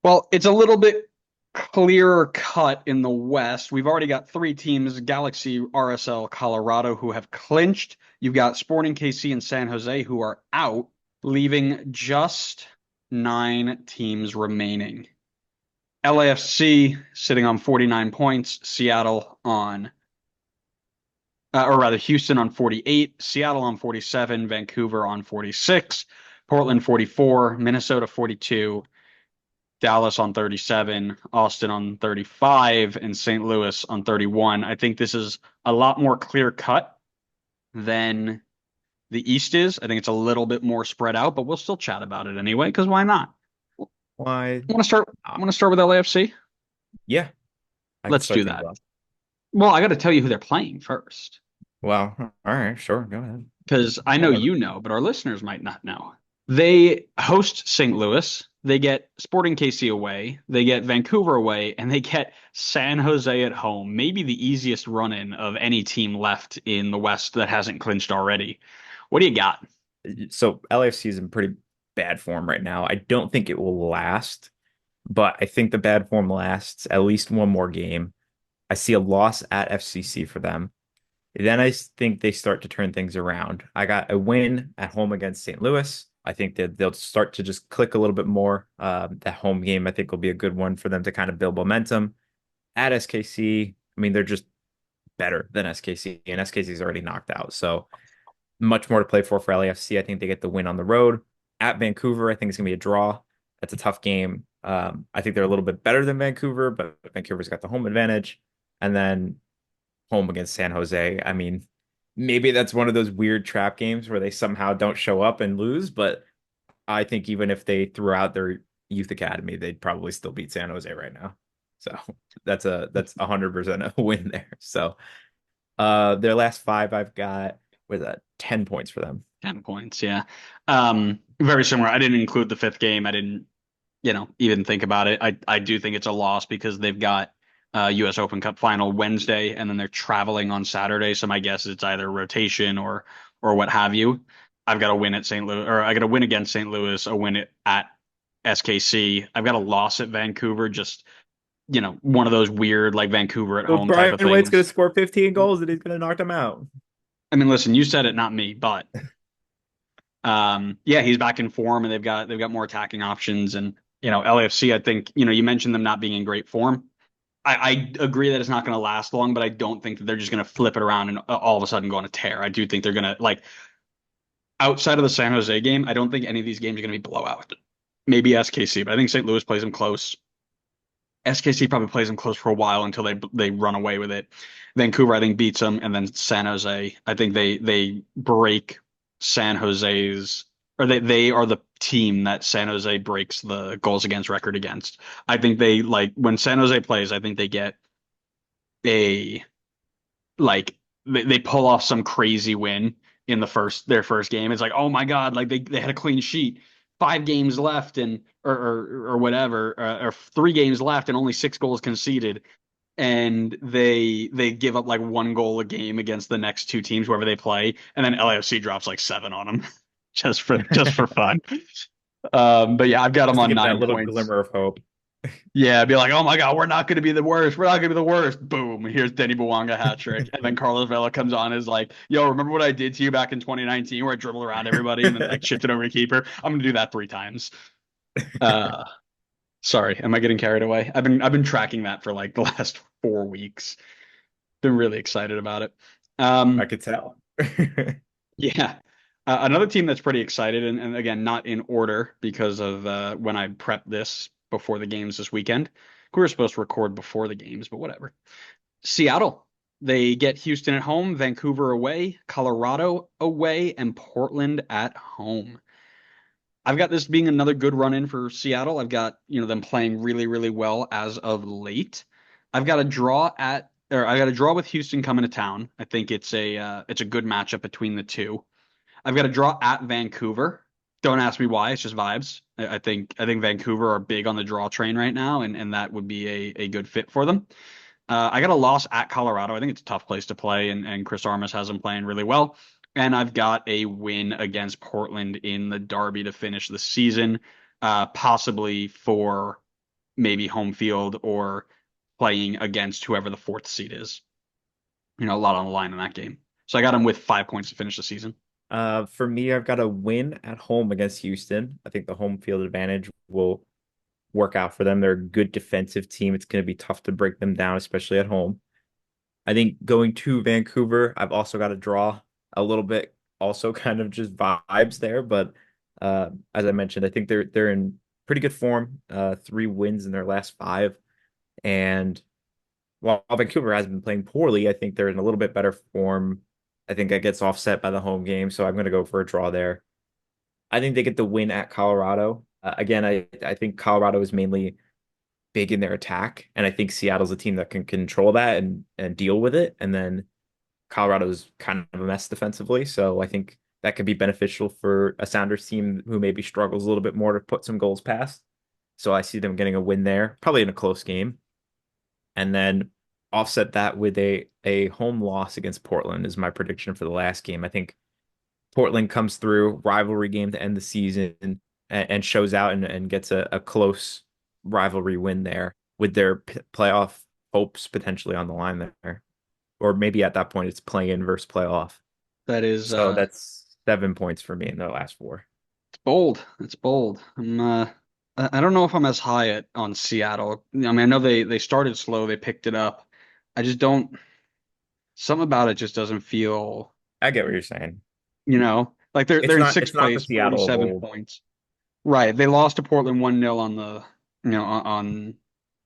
Well, it's a little bit clearer cut in the West. We've already got three teams, Galaxy, RSL, Colorado, who have clinched. You've got Sporting KC and San Jose who are out, leaving just nine teams remaining. LAFC sitting on 49 points, Seattle on, or rather, Houston on 48, Seattle on 47, Vancouver on 46, Portland 44, Minnesota 42, Dallas on 37, Austin on 35, and St. Louis on 31. I think this is a lot more clear cut than the East is. I think it's a little bit more spread out, but we'll still chat about it anyway, because why not? Why Want to start? not? Want to start with LAFC? Yeah, I can Let's start do things that. off. Well, I got to tell you who they're playing first, Well, all right, sure, go ahead. because I know Whatever. you know, but our listeners might not know. They host St. Louis. They get Sporting KC away. They get Vancouver away, and they get San Jose at home. Maybe the easiest run-in of any team left in the West that hasn't clinched already. What do you got? So LAFC is in pretty bad form right now. I don't think it will last, but I think the bad form lasts at least one more game. I see a loss at FCC for them. Then I think they start to turn things around. I got a win at home against St. Louis. I think that they'll start to just click a little bit more. That home game, I think, will be a good one for them to kind of build momentum. At SKC, I mean, they're just better than SKC, and SKC is already knocked out. So much more to play for LAFC. I think they get the win on the road. At Vancouver, I think it's going to be a draw. That's a tough game. I think they're a little bit better than Vancouver, but Vancouver's got the home advantage. And then home against San Jose. I mean, maybe that's one of those weird trap games where they somehow don't show up and lose, but I think even if they threw out their youth academy, they'd probably still beat San Jose right now. So that's 100% a win there. So their last five I've got with 10 points for them. 10 points, yeah. Very similar. I didn't include the fifth game. I didn't, even think about it. I do think it's a loss because they've got US Open Cup final Wednesday and then they're traveling on Saturday. So my guess is it's either rotation or what have you. I've got a win at St. Louis, or I got a win against St. Louis, a win at SKC. I've got a loss at Vancouver, just one of those weird like Vancouver at Well, home type Brian of White's going things. to score 15 goals and he's going to knock them out. I mean, listen, you said it, not me, but yeah, he's back in form and they've got more attacking options and LAFC, I think, you mentioned them not being in great form. I agree that it's not going to last long, but I don't think that they're just going to flip it around and all of a sudden go on a tear. I do think they're going to like outside of the San Jose game, I don't think any of these games are going to be blowout. Maybe SKC, but I think St. Louis plays them close. SKC probably plays them close for a while until they run away with it. Vancouver, I think, beats them, and then San Jose, I think they break San Jose's, or they are the team that San Jose breaks the goals against record against. I think they like when San Jose plays, I think they get a like they pull off some crazy win in their first game. It's like, oh my God, like they had a clean sheet, 5 games left and or whatever, or 3 games left and only 6 goals conceded. And they give up like 1 goal a game against the next two teams, whoever they play, and then LAFC drops like seven on them just for fun. But yeah, I've got them Just to on give that nine little points. glimmer of hope. Yeah, I'd be like, oh my God, we're not going to be the worst. We're not going to be the worst. Boom. Here's Denny Bouanga hat trick. And then Carlos Vela comes on and is like, yo, remember what I did to you back in 2019 where I dribbled around everybody and then like shifted over to keeper? I'm going to do that 3 times. Uh, sorry. Am I getting carried away? I've been tracking that for like the last 4 weeks. Been really excited about it. I Um, could tell. yeah. Another team that's pretty excited, and again, not in order because of when I prepped this before the games this weekend. We were supposed to record before the games, but whatever. Seattle. They get Houston at home, Vancouver away, Colorado away, and Portland at home. I've got this being another good run in for Seattle. I've got, them playing really, really well as of late. I got a draw with Houston coming to town. I think it's a good matchup between the two. I've got a draw at Vancouver. Don't ask me why. It's just vibes. I think Vancouver are big on the draw train right now, and that would be a good fit for them. I got a loss at Colorado. I think it's a tough place to play, and Chris Armas has them playing really well. And I've got a win against Portland in the derby to finish the season, possibly for. maybe home field or playing against whoever the fourth seed is. A lot on the line in that game. So I got them with 5 points to finish the season. For me, I've got a win at home against Houston. I think the home field advantage will work out for them. They're a good defensive team. It's going to be tough to break them down, especially at home. I think going to Vancouver, I've also got to draw a little bit, also kind of just vibes there. But as I mentioned, I think they're in pretty good form. 3 wins in their last 5, and while Vancouver has been playing poorly, I think they're in a little bit better form. I think that gets offset by the home game, so I'm going to go for a draw there. I think they get the win at Colorado. Again, I think Colorado is mainly big in their attack, and I think Seattle's a team that can control that and deal with it. And then Colorado's kind of a mess defensively, so I think that could be beneficial for a Sounders team who maybe struggles a little bit more to put some goals past. So I see them getting a win there, probably in a close game, and then offset that with a home loss against Portland is my prediction for the last game. I think Portland comes through rivalry game to end the season and shows out and gets a close rivalry win there with their playoff hopes potentially on the line there. Or maybe at that point it's play in versus playoff. That is So that's 7 points for me in the last 4. it's bold. It's bold. I don't know if I'm as high on Seattle. I mean, I know they started slow, they picked it up. I just don't something about it just doesn't feel, I get what you're saying. like they're in It's sixth not the place, Seattle of 47 old. points. Right. They lost to Portland 1-0 on on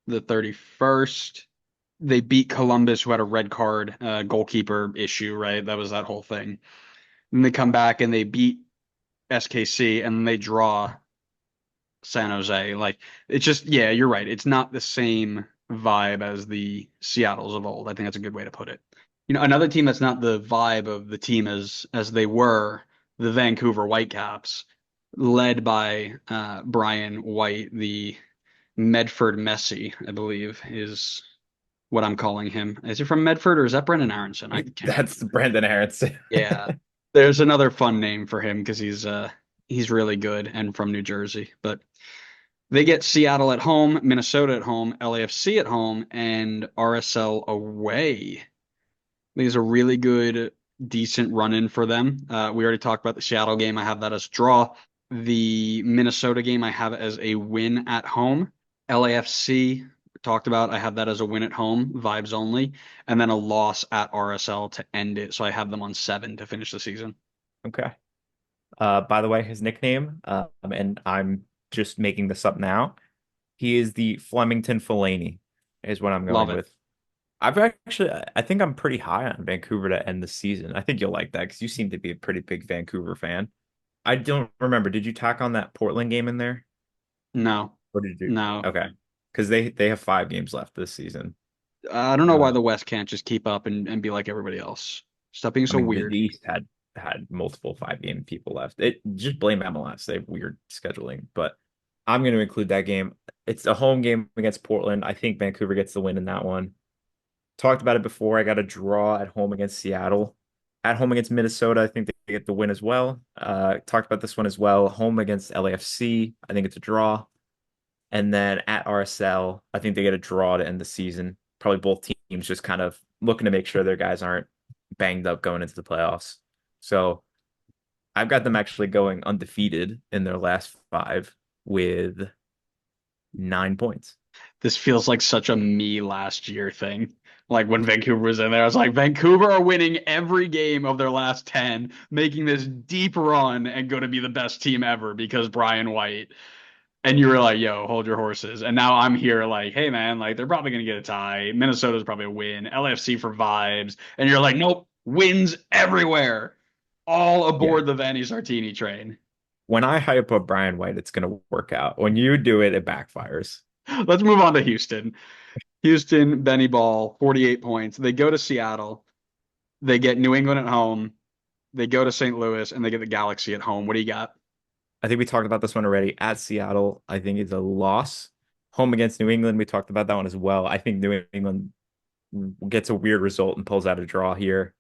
the 31st. They beat Columbus, who had a red card goalkeeper issue, right? That was that whole thing. Then they come back and they beat SKC and then they draw San Jose. Like it's just, yeah, you're right. It's not the same vibe as the Seattles of old. I think that's a good way to put it. Another team that's not the vibe of the team as they were, the Vancouver Whitecaps, led by Brian White, the Medford Messi, I believe, is what I'm calling him. Is he from Medford or is that Brendan Aronson? I can't That's remember. Brandon Harrison. Yeah. There's another fun name for him because he's really good and from New Jersey. But they get Seattle at home, Minnesota at home, LAFC at home, and RSL away. These are really good, decent run in for them. We already talked about the Seattle game. I have that as a draw. The Minnesota game, I have it as a win at home. LAFC, talked about, I have that as a win at home, vibes only, and then a loss at RSL to end it. So I have them on 7 to finish the season. Okay. By the way, his nickname, and I'm just making this up now. He is the Flemington Fellaini, is what I'm Love going it. with. I think I'm pretty high on Vancouver to end the season. I think you'll like that because you seem to be a pretty big Vancouver fan. I don't remember. Did you tack on that Portland game in there? No, Or did you? no. Okay. Because they have 5 games left this season. I don't know why Uh, the West can't just keep up and be like everybody else. Stop being I so mean, the weird. East had multiple 5 game people left. It just blame MLS. They have weird scheduling, but I'm going to include that game. It's a home game against Portland. I think Vancouver gets the win in that one. Talked about it before. I got a draw at home against Seattle. At home against Minnesota, I think they get the win as well. Talked about this one as well. Home against LAFC, I think it's a draw. And then at RSL, I think they get a draw to end the season. Probably both teams just kind of looking to make sure their guys aren't banged up going into the playoffs. So I've got them actually going undefeated in their last 5 with 9 points. This feels like such a me last year thing. Like when Vancouver was in there, I was like, Vancouver are winning every game of their last 10, making this deep run and going to be the best team ever because Brian White. And you were like, yo, hold your horses. And now I'm here like, hey, man, like they're probably going to get a tie. Minnesota's probably a win. LFC for vibes. And you're like, nope, wins everywhere. All Yeah. aboard the Vanni Sartini train. When I hype up Brian White, it's going to work out. When you do it, it backfires. Let's move on to Houston. Houston, Benny Ball, 48 points. They go to Seattle. They get New England at home. They go to St. Louis and they get the Galaxy at home. What do you got? I think we talked about this one already. At Seattle, I think it's a loss. Home against New England, we talked about that one as well. I think New England gets a weird result and pulls out a draw here.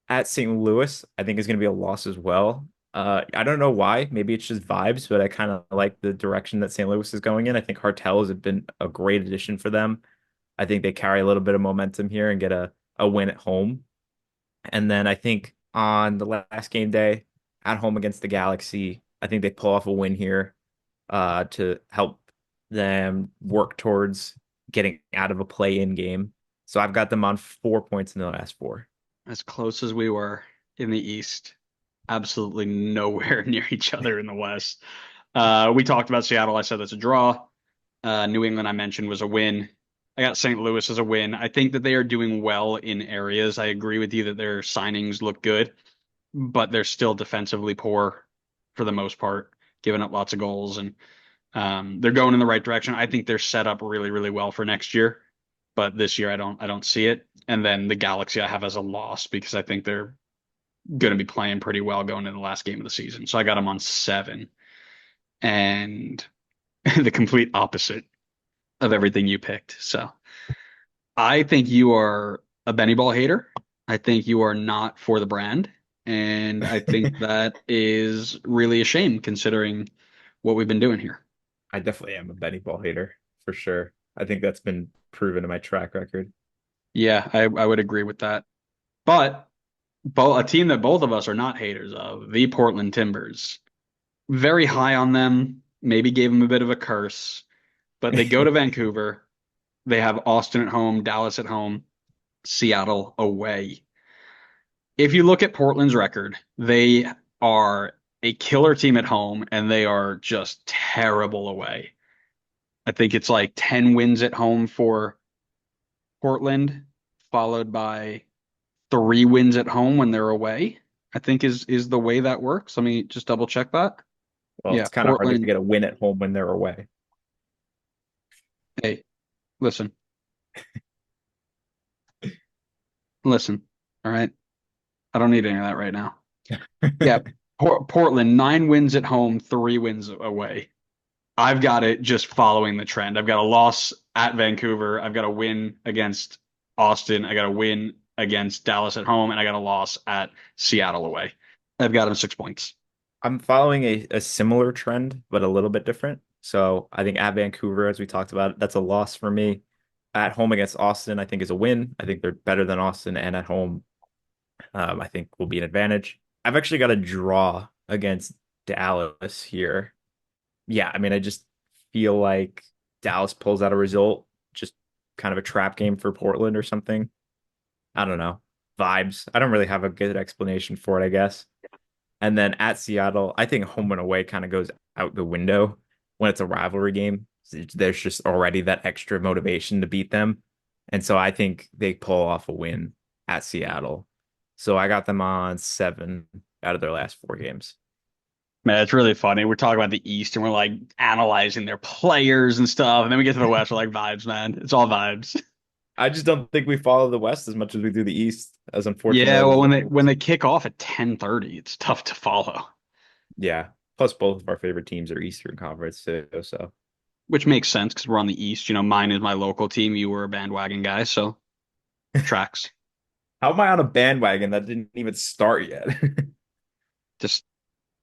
At St. Louis, I think is going to be a loss as well. I don't know why. Maybe it's just vibes, but I kind of like the direction that St. Louis is going in. I think Hartel has been a great addition for them. I think they carry a little bit of momentum here and get a win at home. And then I think on the last game day at home against the Galaxy, I think they pull off a win here to help them work towards getting out of a play-in game. So I've got them on 4 points in the last four. As close as we were in the East, absolutely nowhere near each other in the West. We talked about Seattle. I said that's a draw. New England, I mentioned, was a win. I got St. Louis as a win. I think that they are doing well in areas. I agree with you that their signings look good, but they're still defensively poor for the most part, giving up lots of goals. And they're going in the right direction. I think they're set up really, really well for next year. But this year, I don't see it. And then the Galaxy I have as a loss because I think they're going to be playing pretty well going into the last game of the season. So I got them on 7, and the complete opposite of everything you picked. So I think you are a Benny Ball hater. I think you are not for the brand. And I think that is really a shame considering what we've been doing here. I definitely am a Benny Ball hater for sure. I think that's been proven in my track record. Yeah, I would agree with that. But a team that both of us are not haters of, the Portland Timbers. Very high on them, maybe gave them a bit of a curse, but they go to Vancouver. They have Austin at home, Dallas at home, Seattle away. If you look at Portland's record, they are a killer team at home and they are just terrible away. I think it's like 10 wins at home for Portland, followed by 3 wins at home when they're away. I think is the way that works. Let me just double check that. Well, Yeah, it's kind of hard to Portland. get a win at home when they're away. Hey, listen, listen. All right. I don't need any of that right now. Yeah, Portland, 9 wins at home, 3 wins away. I've got it just following the trend. I've got a loss at Vancouver. I've got a win against Austin. I got a win against Dallas at home, and I got a loss at Seattle away. I've got them 6 points. I'm following a similar trend, but a little bit different. So I think at Vancouver, as we talked about, that's a loss for me. At home against Austin, I think is a win. I think they're better than Austin, and at home, I think will be an advantage. I've actually got a draw against Dallas here. Yeah, I mean, I just feel like Dallas pulls out a result, just kind of a trap game for Portland or something. I don't know. Vibes. I don't really have a good explanation for it, I guess. And then at Seattle, I think home and away kind of goes out the window when it's a rivalry game. There's just already that extra motivation to beat them. And so I think they pull off a win at Seattle. So I got them on 7 out of their last 4 games. Man, it's really funny. We're talking about the East and we're like analyzing their players and stuff. And then we get to the West, we're like vibes, man. It's all vibes. I just don't think we follow the West as much as we do the East, as unfortunate Yeah, as well, it when is. they kick off at 10:30, it's tough to follow, Yeah. Plus, both of our favorite teams are Eastern Conference too. So which makes sense because we're on the East. Mine is my local team. You were a bandwagon guy, so tracks. how am I on a bandwagon that didn't even start yet? Just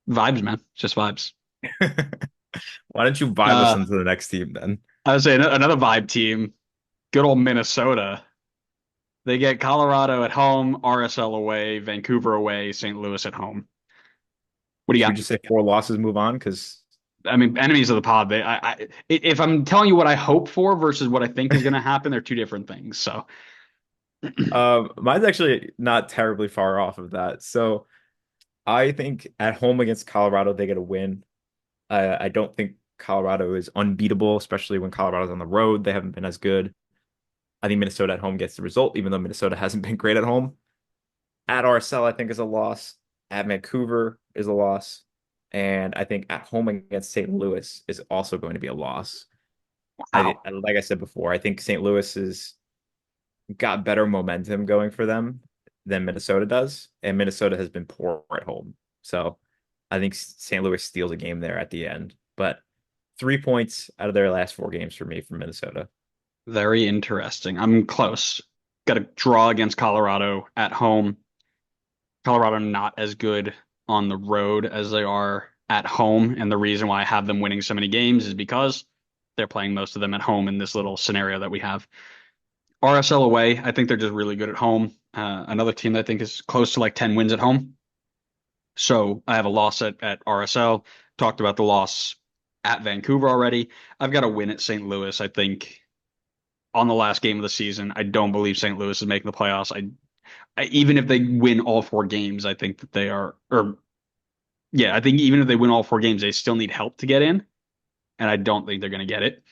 vibes, man. Just vibes. Why don't you vibe us Uh, into the next team then? I would say another vibe team, good old Minnesota. They get Colorado at home, RSL away, Vancouver away, St. Louis at home. What do you Should we got? just say 4 losses, move on? Because I mean, enemies of the pod. If I'm telling you what I hope for versus what I think is going to happen, they're two different things. So, mine's actually not terribly far off of that. So I think at home against Colorado, they get a win. I don't think Colorado is unbeatable, especially when Colorado's on the road. They haven't been as good. I think Minnesota at home gets the result, even though Minnesota hasn't been great at home. At RSL, I think is a loss. At Vancouver is a loss. And I think at home against St. Louis is also going to be a loss. wow. Like I said before, I think St. Louis has got better momentum going for them than Minnesota does, and Minnesota has been poor at home. So I think St. Louis steals a game there at the end. But 3 points out of their last 4 games for me from Minnesota. Very interesting. I'm close. Got a draw against Colorado at home. Colorado not as good on the road as they are at home. And the reason why I have them winning so many games is because they're playing most of them at home in this little scenario that we have. RSL away, I think they're just really good at home. Another team that I think is close to like 10 wins at home. So I have a loss at RSL. Talked about the loss at Vancouver already. I've got a win at St. Louis. I think on the last game of the season, I don't believe St. Louis is making the playoffs. Even if they win all four games, I think that they are, or yeah, I think even if they win all four games, they still need help to get in, and I don't think they're going to get it.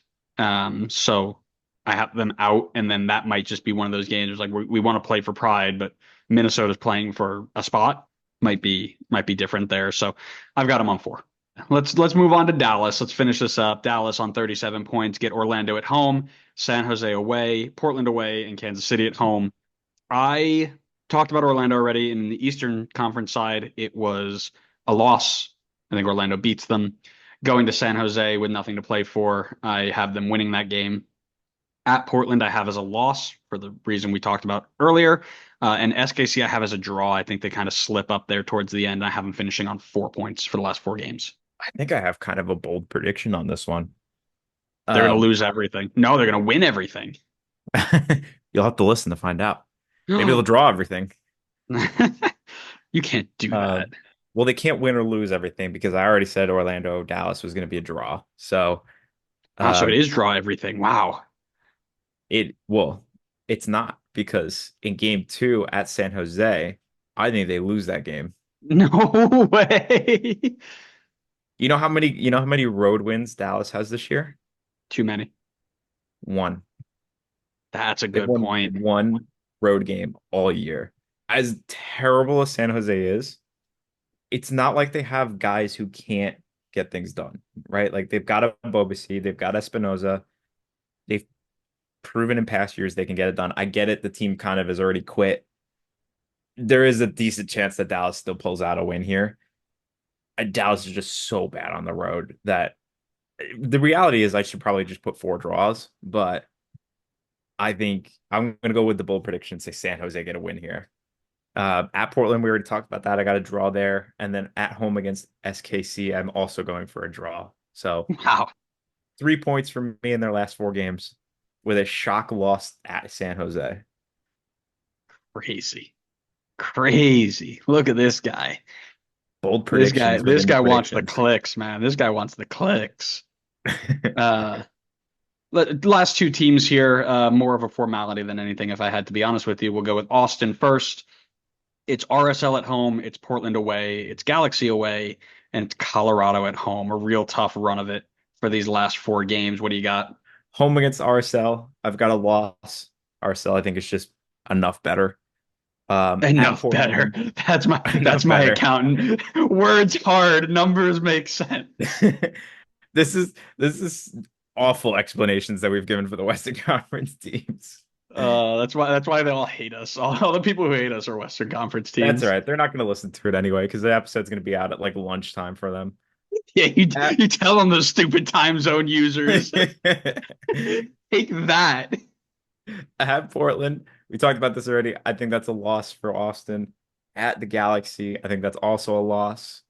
So I have them out, and then that might just be one of those games like we want to play for pride, but Minnesota's playing for a spot. Might be different there. So I've got them on four. Let's move on to Dallas. Let's finish this up. Dallas on 37 points, get Orlando at home, San Jose away, Portland away, and Kansas City at home. I talked about Orlando already. In the Eastern Conference side, it was a loss. I think Orlando beats them. Going to San Jose with nothing to play for, I have them winning that game. At Portland, I have as a loss for the reason we talked about earlier. And SKC, I have as a draw. I think they kind of slip up there towards the end. I have them finishing on 4 points for the last four games. I think I have kind of a bold prediction on this one. They're going to Um, lose everything. No, they're going to win everything. you'll have to listen to find out. Maybe they'll draw everything. You can't do Uh, that. well, they can't win or lose everything because I already said Orlando Dallas was going to be a draw. So Oh, so uh, it is draw everything. Wow. well, it's not because in game two at San Jose, I think they lose that game. No way. You know how many road wins Dallas has this year? Too many. One. That's a They've good won point. one road game all year. As terrible as San Jose is, it's not like they have guys who can't get things done, right? Like they've got a Bobasi, they've got Espinoza. They've proven in past years they can get it done. I get it. The team kind of has already quit. There is a decent chance that Dallas still pulls out a win here. Dallas is just so bad on the road that the reality is I should probably just put four draws, but I think I'm going to go with the bold prediction, say San Jose get a win here. At Portland, we already talked about that. I got a draw there. And then at home against SKC, I'm also going for a draw. So Wow. 3 points from me in their last four games with a shock loss at San Jose. Crazy. Crazy. Look at this guy. Bold This guy, predictions this within the guy wants the predictions. clicks, man. This guy wants the clicks. Uh, last two teams here, more of a formality than anything, if I had to be honest with you. We'll go with Austin first. It's RSL at home, it's Portland away, it's Galaxy away, and it's Colorado at home. A real tough run of it for these last four games. What do you got? Home against RSL, I've got a loss. RSL, I think, is just enough better. At Enough better. Portland, That's my that's enough my better. accountant. Words hard, numbers make sense. This is awful explanations that we've given for the Western Conference teams. That's why they all hate us. All the people who hate us are Western Conference That's all teams. right. They're not going to listen to it anyway because the episode's going to be out at like lunchtime for them. Yeah, you At you tell them those stupid time zone users. Take that. at Portland, we talked about this already. I think that's a loss for Austin. At the Galaxy, I think that's also a loss.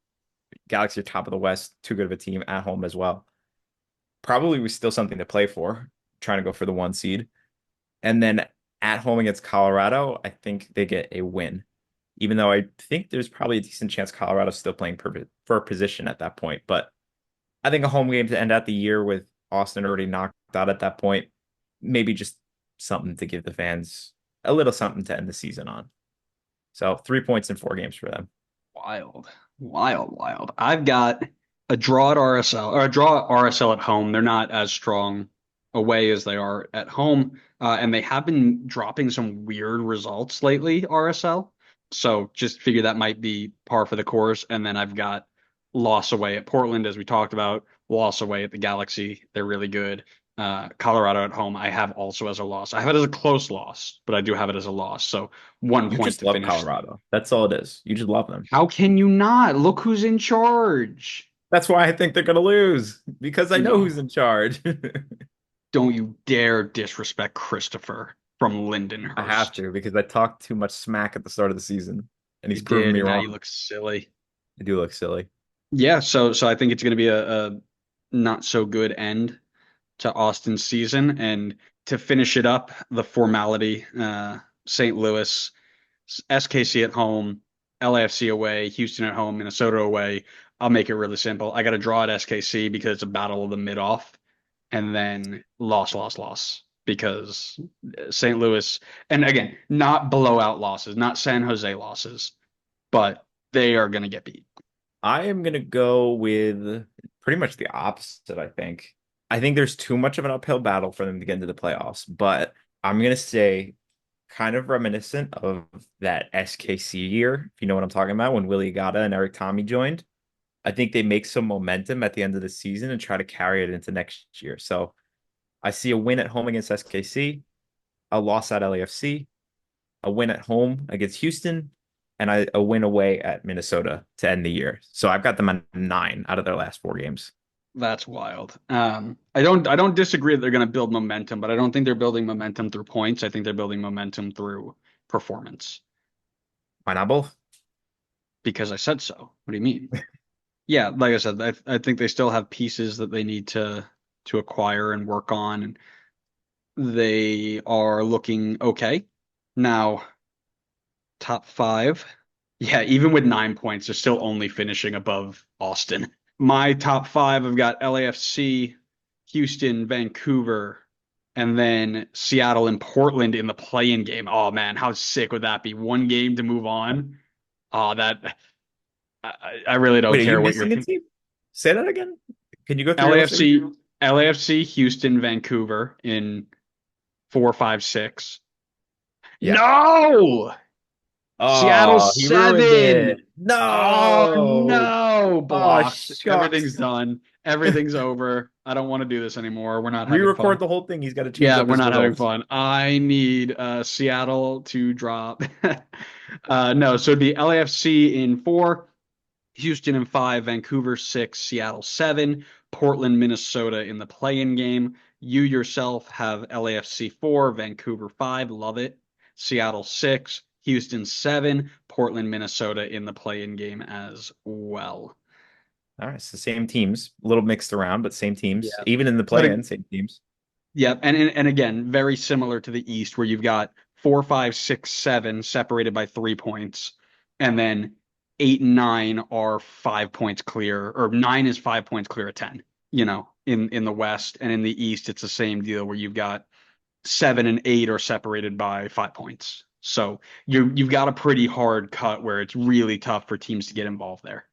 Galaxy are top of the West, too good of a team at home as well. Probably was still something to play for, trying to go for the one seed. And then at home against Colorado, I think they get a win. Even though I think there's probably a decent chance Colorado's still playing for a position at that point. But I think a home game to end out the year with Austin already knocked out at that point, maybe just something to give the fans a little something to end the season on. So 3 points in four games for them. Wild, wild, wild. I've got a draw at RSL or a draw at RSL at home. They're not as strong away as they are at home, and they have been dropping some weird results lately. RSL, so just figure that might be par for the course. And then I've got loss away at Portland, as we talked about. Loss away at the Galaxy. They're really good. Colorado at home, I have also as a loss. I have it as a close loss, but I do have it as a loss. So 1 point You just to love finish. Colorado. That's all it is. You just love them. How can you not? Look who's in charge. That's why I think they're going to lose because I know No, who's in charge. don't you dare disrespect Christopher from I have Lindenhurst. to because I talked too much smack at the start of the season and You he's proven did, me and now you wrong. look silly. They do look silly. Yeah, so I think it's going to be a not so good end to Austin's season, and to finish it up, the formality, St. Louis, SKC at home, LAFC away, Houston at home, Minnesota away. I'll make it really simple. I got to draw at SKC because it's a battle of the mid off, and then loss because St. Louis, and again, not blowout losses, not San Jose losses, but they are going to get beat. I am gonna go with pretty much the opposite, I think. I think there's too much of an uphill battle for them to get into the playoffs, but I'm gonna say kind of reminiscent of that SKC year, if you know what I'm talking about, when Willie Gata and Eric Tommy joined. I think they make some momentum at the end of the season and try to carry it into next year. So I see a win at home against SKC, a loss at LAFC, a win at home against Houston, and a win away at Minnesota to end the year. So I've got them at 9 out of their last 4 games. That's wild. I don't disagree that they're going to build momentum, but I don't think they're building momentum through points. I think they're building momentum through performance Why not both? because I said so. What do you mean? Yeah, like I said, I think they still have pieces that they need to acquire and work on, and they are looking okay. Now, top five. Yeah, even with 9 points, they're still only finishing above Austin. My top five, I've got LAFC, Houston, Vancouver, and then Seattle and Portland in the play-in game. Oh man, how sick would that be? One game to move on. Oh, that I really don't Wait, are you care what you're missing a team? Say that again. Can you go through your list again? LAFC, Houston, Vancouver in 4, 5, 6. Yeah. No! Seattle Oh, he ruined 7. it. Oh No. no, Oh, blocked. Everything's shucks. done. Everything's over. I don't want to do this anymore. We're not having Re-record fun. the whole thing. He's got to change Yeah, up we're his not having results. fun. I need Seattle to drop. No, so it'd be LAFC in 4, Houston in 5, Vancouver 6, Seattle 7, Portland, Minnesota in the play-in game. You yourself have LAFC 4, Vancouver 5, love it. Seattle 6, Houston 7, Portland, Minnesota in the play-in game as well. All right, so same teams, a little mixed around, but same teams. Yeah. Even in the But play-in, same teams. yeah, and again, very similar to the East, where you've got 4, 5, 6, 7 separated by 3 points, and then 8 and 9 are 5 points clear, or 9 is 5 points clear of 10. In the West, and in the East, it's the same deal where you've got 7 and 8 are separated by 5 points. So you've got a pretty hard cut where it's really tough for teams to get involved there.